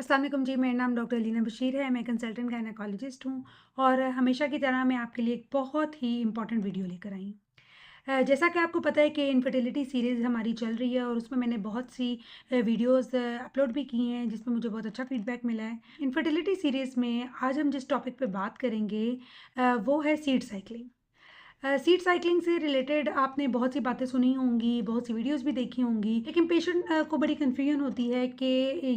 अस्सलाम वालेकुम जी, मेरा नाम डॉक्टर लीना बशीर है। मैं कंसल्टेंट गायनेकोलॉजिस्ट हूँ और हमेशा की तरह मैं आपके लिए एक बहुत ही इम्पोर्टेंट वीडियो लेकर आई। जैसा कि आपको पता है कि इनफर्टिलिटी सीरीज़ हमारी चल रही है और उसमें मैंने बहुत सी वीडियोस अपलोड भी की हैं जिसमें मुझे बहुत अच्छा फीडबैक मिला है। इनफर्टिलिटी सीरीज़ में आज हम जिस टॉपिक पे बात करेंगे वो है सीड साइक्लिंग। सीड साइक्लिंग से रिलेटेड आपने बहुत सी बातें सुनी होंगी, बहुत सी वीडियोस भी देखी होंगी, लेकिन पेशेंट को बड़ी कन्फ्यूजन होती है कि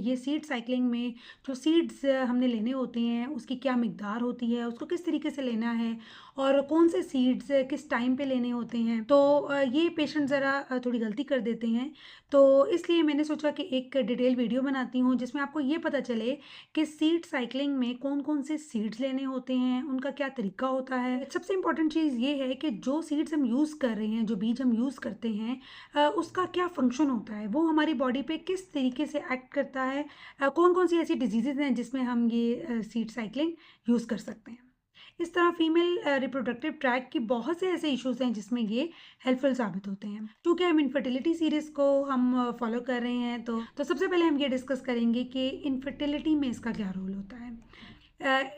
ये सीड साइक्लिंग में जो सीड्स हमने लेने होते हैं उसकी क्या मिकदार होती है, उसको किस तरीके से लेना है और कौन से सीड्स किस टाइम पे लेने होते हैं। तो ये पेशेंट ज़रा थोड़ी गलती कर देते हैं। तो इसलिए मैंने सोचा कि एक डिटेल वीडियो बनाती हूँ जिसमें आपको ये पता चले कि सीड साइक्लिंग में कौन-कौन से सीड्स लेने होते हैं, उनका क्या तरीका होता है। सबसे इम्पोर्टेंट चीज़ ये है कि जो सीड्स हम यूज़ कर रहे हैं, जो बीज हम यूज़ करते हैं उसका क्या फ़ंक्शन होता है, वो हमारी बॉडी पे किस तरीके से एक्ट करता है। कौन-कौन सी ऐसी डिजीज़ेज़ हैं जिसमें हम ये सीड साइक्लिंग यूज़ कर सकते हैं। इस तरह फीमेल रिप्रोडक्टिव ट्रैक की बहुत से ऐसे इश्यूज़ हैं जिसमें ये हेल्पफुल साबित होते हैं। क्योंकि हम इनफर्टिलिटी सीरीज़ को हम फॉलो कर रहे हैं तो सबसे पहले हम ये डिस्कस करेंगे कि इनफर्टिलिटी में इसका क्या रोल होता है।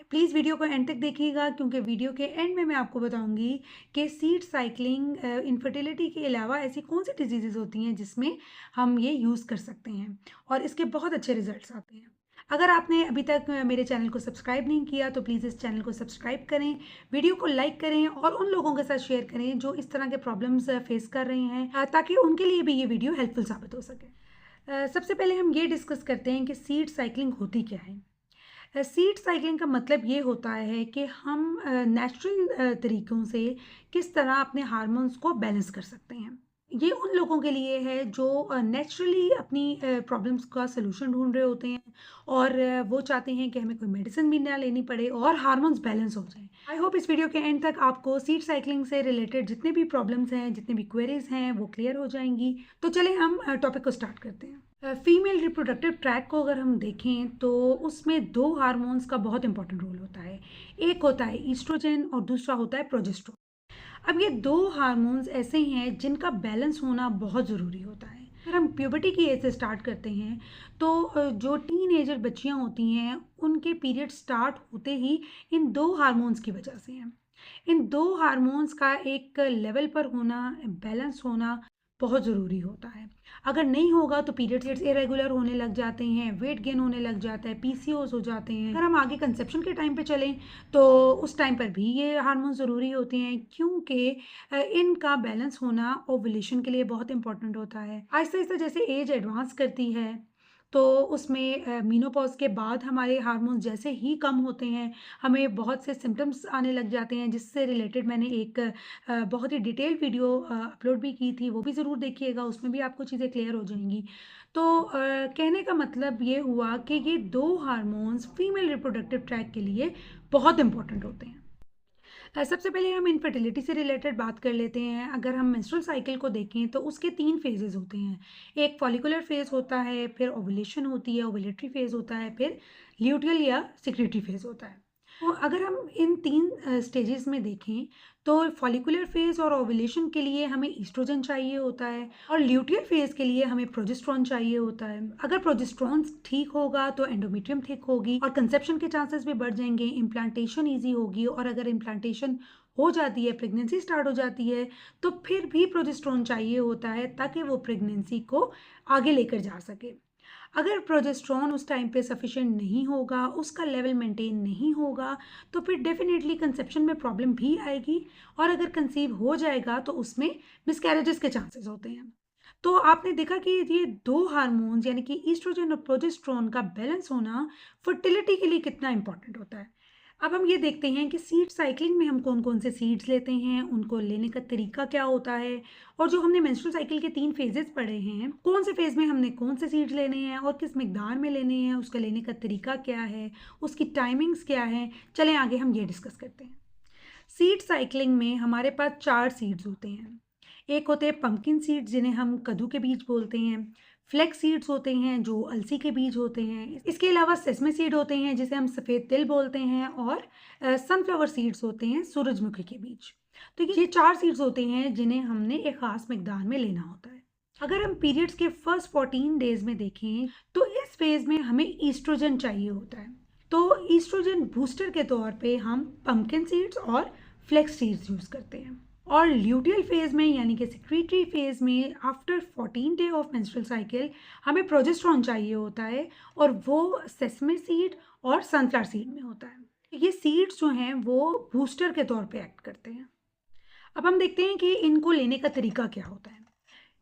प्लीज़ वीडियो को एंड तक देखिएगा क्योंकि वीडियो के एंड में मैं आपको बताऊंगी कि सीड साइक्लिंग इनफर्टिलिटी के अलावा ऐसी कौन सी डिजीज़ेज़ होती हैं जिसमें हम ये यूज़ कर सकते हैं और इसके बहुत अच्छे रिजल्ट्स आते हैं। अगर आपने अभी तक मेरे चैनल को सब्सक्राइब नहीं किया तो प्लीज़ इस चैनल को सब्सक्राइब करें, वीडियो को लाइक करें और उन लोगों के साथ शेयर करें जो इस तरह के प्रॉब्लम्स फेस कर रहे हैं, ताकि उनके लिए भी ये वीडियो हेल्पफुल साबित हो सके। सबसे पहले हम ये डिस्कस करते हैं कि सीड साइक्लिंग होती क्या है। सीड साइक्लिंग का मतलब ये होता है कि हम नेचुरल तरीक़ों से किस तरह अपने हार्मोन्स को बैलेंस कर सकते हैं। ये उन लोगों के लिए है जो नेचुरली अपनी प्रॉब्लम्स का सॉल्यूशन ढूँढ रहे होते हैं और वो चाहते हैं कि हमें कोई मेडिसिन भी ना लेनी पड़े और हार्मोन्स बैलेंस हो जाएँ। आई होप इस वीडियो के एंड तक आपको सीड साइक्लिंग से रिलेटेड जितने भी प्रॉब्लम्स हैं, जितने भी क्वेरीज़ हैं, वो क्लियर हो जाएँगी। तो चलें हम टॉपिक को स्टार्ट करते हैं। फीमेल रिप्रोडक्टिव ट्रैक को अगर हम देखें तो उसमें 2 हार्मोन्स का बहुत इंपॉर्टेंट रोल होता है। एक होता है ईस्ट्रोजन और दूसरा होता है प्रोजेस्टेरोन। अब ये 2 हार्मोन्स ऐसे हैं जिनका बैलेंस होना बहुत ज़रूरी होता है। अगर हम प्यूबर्टी की एज से स्टार्ट करते हैं तो जो टीनेजर बच्चियाँ होती हैं उनके पीरियड स्टार्ट होते ही इन 2 हार्मोन्स की वजह से हैं। इन 2 हार्मोन्स का एक लेवल पर होना, बैलेंस होना बहुत ज़रूरी होता है। अगर नहीं होगा तो पीरियड्स इरेगुलर होने लग जाते हैं, वेट गेन होने लग जाता है, पीसीओएस हो जाते हैं। अगर हम आगे कंसेप्शन के टाइम पे चलें तो उस टाइम पर भी ये हार्मोन ज़रूरी होते हैं क्योंकि इनका बैलेंस होना ओव्यूलेशन के लिए बहुत इंपॉर्टेंट होता है। आहिस्ता-आहिस्ता जैसे एज एडवांस करती है तो उसमें मेनोपॉज़ के बाद हमारे हार्मोन्स जैसे ही कम होते हैं, हमें बहुत से सिम्पटम्स आने लग जाते हैं जिससे रिलेटेड मैंने एक बहुत ही डिटेल्ड वीडियो अपलोड भी की थी, वो भी ज़रूर देखिएगा, उसमें भी आपको चीज़ें क्लियर हो जाएँगी। तो कहने का मतलब ये हुआ कि ये 2 हार्मोन्स फीमेल रिप्रोडक्टिव ट्रैक के लिए बहुत इंपॉर्टेंट होते हैं। सबसे पहले हम इनफर्टिलिटी से रिलेटेड बात कर लेते हैं। अगर हम मेंस्ट्रुअल साइकिल को देखें तो उसके 3 फेजेज़ होते हैं। एक फॉलिकुलर फेज़ होता है, फिर ओव्यूलेशन होती है, ओव्यूलेटरी फेज़ होता है, फिर ल्यूटियल या सेक्रेटरी फेज़ होता है। तो अगर हम इन 3 स्टेजेस में देखें तो फॉलिकुलर फेज़ और ओव्यूलेशन के लिए हमें ईस्ट्रोजन चाहिए होता है और ल्यूटियल फेज़ के लिए हमें प्रोजेस्टेरोन चाहिए होता है। अगर प्रोजेस्टेरोन ठीक होगा तो एंडोमेट्रियम थिक होगी और कंसेप्शन के चांसेस भी बढ़ जाएँगे, इम्प्लांटेशन ईज़ी होगी और अगर इम्प्लांटेशन हो जाती है, प्रेगनेंसी स्टार्ट हो जाती है, तो फिर भी प्रोजेस्टेरोन चाहिए होता है ताकि वो प्रेगनेंसी को आगे लेकर जा सके। अगर प्रोजेस्टेरोन उस टाइम पे सफिशिएंट नहीं होगा, उसका लेवल मेंटेन नहीं होगा, तो फिर डेफ़िनेटली कंसेप्शन में प्रॉब्लम भी आएगी और अगर कंसीव हो जाएगा तो उसमें मिसकैरेजेस के चांसेस होते हैं। तो आपने देखा कि ये 2 हार्मोन्स यानी कि ईस्ट्रोजन और प्रोजेस्टेरोन का बैलेंस होना फर्टिलिटी के लिए कितना इम्पोर्टेंट होता है। अब हम ये देखते हैं कि सीड साइक्लिंग में हम कौन-कौन से सीड्स लेते हैं, उनको लेने का तरीका क्या होता है और जो हमने मेंस्ट्रुअल साइकिल के 3 फेजेज़ पढ़े हैं, कौन से फेज़ में हमने कौन से सीड्स लेने हैं और किस मिकदार में लेने हैं, उसका लेने का तरीका क्या है, उसकी टाइमिंग्स क्या हैं, चलें आगे हम ये डिस्कस करते हैं। सीड साइक्लिंग में हमारे पास 4 सीड्स होते हैं। एक होते हैं पंपकिन सीड्स जिन्हें हम कद्दू के बीज बोलते हैं, फ्लेक्स सीड्स होते हैं जो अलसी के बीज होते हैं, इसके अलावा सेसमे सीड होते हैं जिसे हम सफ़ेद तिल बोलते हैं और सनफ्लावर सीड्स होते हैं सूरजमुखी के बीज। तो ये 4 सीड्स होते हैं जिन्हें हमने एक ख़ास मिकदार में लेना होता है। अगर हम पीरियड्स के फर्स्ट 14 डेज में देखें तो इस फेज में हमें ईस्ट्रोजन चाहिए होता है। तो ईस्ट्रोजन बूस्टर के तौर पे हम पंपकिन सीड्स और फ्लेक्स सीड्स यूज करते हैं। और ल्यूटियल फेज में यानी कि सेक्रेटरी फेज में after 14 day of menstrual cycle हमें प्रोजेस्टेरॉन चाहिए होता है, और वो सेसमे सीड और सनफ्लावर सीड में होता है। ये सीड्स जो हैं वो बूस्टर के तौर पे एक्ट करते हैं। अब हम देखते हैं कि इनको लेने का तरीका क्या होता है।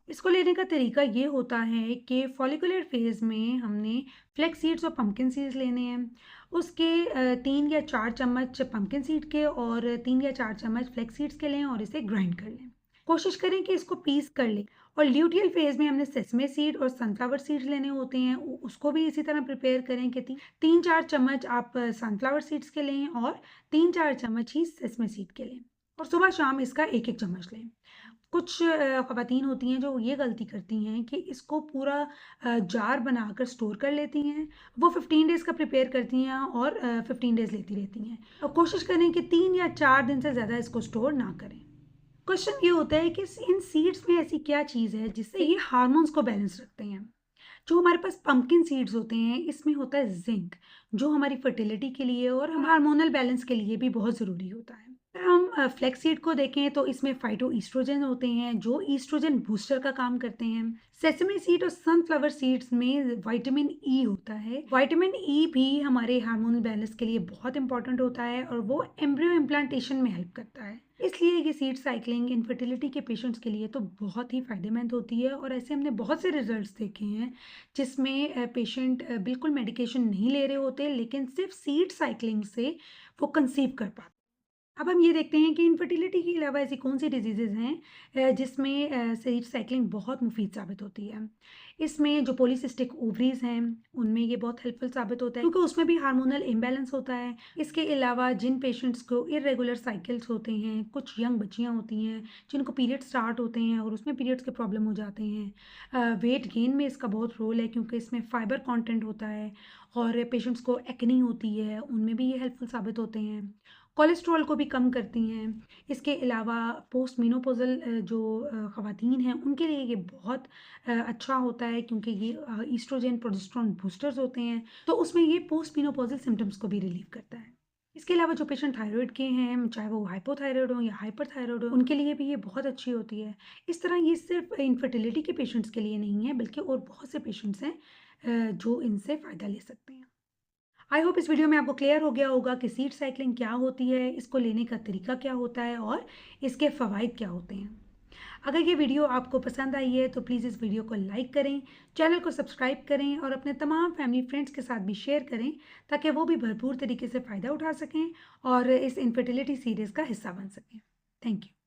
इसको लेने का तरीका ये होता है कि फॉलिकुलर फेज में हमने फ्लेक्स सीड्स और पंपकिन सीड्स लेने हैं। उसके 3 या 4 चम्मच पंपकिन सीड के और 3 या 4 चम्मच फ्लेक्स सीड्स के लें और इसे ग्राइंड कर लें। कोशिश करें कि इसको पीस कर लें। और ल्यूटियल फेज में हमने सेसमे सीड और सनफ्लावर सीड्स लेने होते हैं, उसको भी इसी तरह प्रिपेयर करें कि 3-4 चम्मच आप सनफ्लावर सीड्स के लें और 3-4 चम्मच ही सेसमे सीड के लें, और सुबह शाम इसका 1-1 चम्मच लें। कुछ ख़वातीन होती हैं जो ये गलती करती हैं कि इसको पूरा जार बनाकर स्टोर कर लेती हैं। वो 15 डेज़ का प्रिपेयर करती हैं और 15 डेज़ लेती रहती हैं। और कोशिश करें कि 3 या 4 दिन से ज़्यादा इसको स्टोर ना करें। क्वेश्चन ये होता है कि इन सीड्स में ऐसी क्या चीज़ है जिससे ये हार्मोन्स को बैलेंस रखते हैं। जो हमारे पास पंपकिन सीड्स होते हैं इसमें होता है जिंक, जो हमारी फर्टिलिटी के लिए और हम हार्मोनल बैलेंस के लिए भी बहुत ज़रूरी होता है। अगर हम फ्लेक्स सीड को देखें तो इसमें फाइटो ईस्ट्रोजन होते हैं जो ईस्ट्रोजन बूस्टर का काम करते हैं। सेसमे सीड और सनफ्लावर सीड्स में विटामिन ई होता है। विटामिन ई भी हमारे हार्मोनल बैलेंस के लिए बहुत इंपॉर्टेंट होता है और वो एम्ब्रियो इम्प्लांटेशन में हेल्प करता है। इसलिए ये सीड साइकिलिंग इनफर्टिलिटी के पेशेंट्स के लिए तो बहुत ही फ़ायदेमंद होती है, और ऐसे हमने बहुत से रिजल्ट्स देखे हैं जिसमें पेशेंट बिल्कुल मेडिकेशन नहीं ले रहे होते लेकिन सिर्फ सीड साइकिलिंग से वो कंसीव कर पाते। अब हम ये देखते हैं कि इनफर्टिलिटी के अलावा ऐसी कौन सी डिजीज़ेज़ हैं जिसमें सीड साइकिलिंग बहुत मुफीद साबित होती है। इसमें जो पॉलीसिस्टिक ओवरीज़ हैं उनमें ये बहुत हेल्पफुल साबित होता है क्योंकि उसमें भी हार्मोनल इम्बैलेंस होता है। इसके अलावा जिन पेशेंट्स को इर्रेगुलर साइकिल्स होते हैं, कुछ यंग बच्चियाँ होती हैं जिनको पीरियड स्टार्ट होते हैं और उसमें पीरियड्स के प्रॉब्लम हो जाते हैं। वेट गेन में इसका बहुत रोल है क्योंकि इसमें फाइबर कंटेंट होता है, और पेशेंट्स को एक्ने होती है उनमें भी ये हेल्पफुल साबित होते हैं। कोलेस्ट्रॉल को भी कम करती हैं। इसके अलावा पोस्ट मेनोपॉज़ल जो ख़वातीन हैं उनके लिए ये बहुत अच्छा होता है क्योंकि ये ईस्ट्रोजन प्रोजेस्टेरॉन बूस्टर्स होते हैं, तो उसमें ये पोस्ट मेनोपॉज़ल सिम्पटम्स को भी रिलीव करता है। इसके अलावा जो पेशेंट थायराइड के हैं, चाहे वो हाइपोथायराइड हो या हाइपरथायराइड हो, उनके लिए भी ये बहुत अच्छी होती है। इस तरह ये सिर्फ इनफर्टिलिटी के पेशेंट्स के लिए नहीं है बल्कि और बहुत से पेशेंट्स हैं जो इनसे फ़ायदा ले सकते हैं। आई होप इस वीडियो में आपको क्लियर हो गया होगा कि सीड साइकिलिंग क्या होती है, इसको लेने का तरीका क्या होता है और इसके फ़वाइद क्या होते हैं। अगर ये वीडियो आपको पसंद आई है तो प्लीज़ इस वीडियो को लाइक करें, चैनल को सब्सक्राइब करें और अपने तमाम फैमिली फ्रेंड्स के साथ भी शेयर करें ताकि वो भी भरपूर तरीके से फ़ायदा उठा सकें और इस इनफर्टिलिटी सीरीज़ का हिस्सा बन सकें। Thank you.